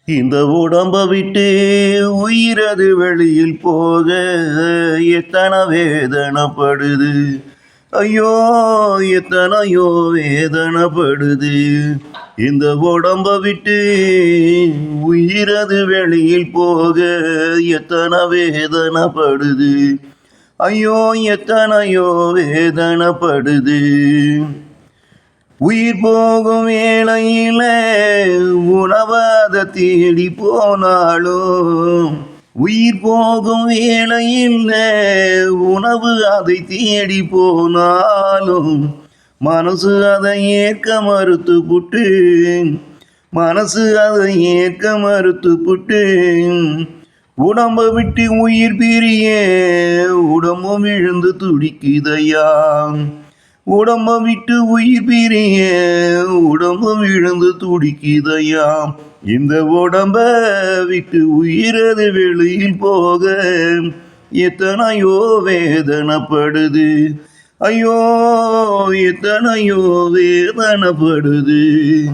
இந்த உடம்ப விட்டு உயிரது வெளியில் போக எத்தனை வேதனைப்படுது. ஐயோ, எத்தனையோ வேதனைப்படுது. இந்த உடம்ப விட்டு உயிரது வெளியில் போக எத்தனை வேதனைப்படுது. ஐயோ, எத்தனையோ வேதனைப்படுது. உயிர் போகும் வேளையில உணவாத தேடி போனாலும், உயிர் போகும் வேளையில் உணவு அதை தேடி போனாலும், மனசு அதை ஏற்க மறுத்து புட்டு, மனசு அதை ஏற்க மறுத்து புட்டு, உடம்ப விட்டு உயிர் பிரிய உடம்பும் விழுந்து துடிக்குதையா. உடம்ப விட்டு உயிர் பிரிய உடம்பும் விழுந்து துடிக்குதையா. இந்த உடம்ப விட்டு உயிரது வெளியில் போக எத்தனையோ வேதனைப்படுது. ஐயோ, எத்தனையோ வேதனைப்படுது.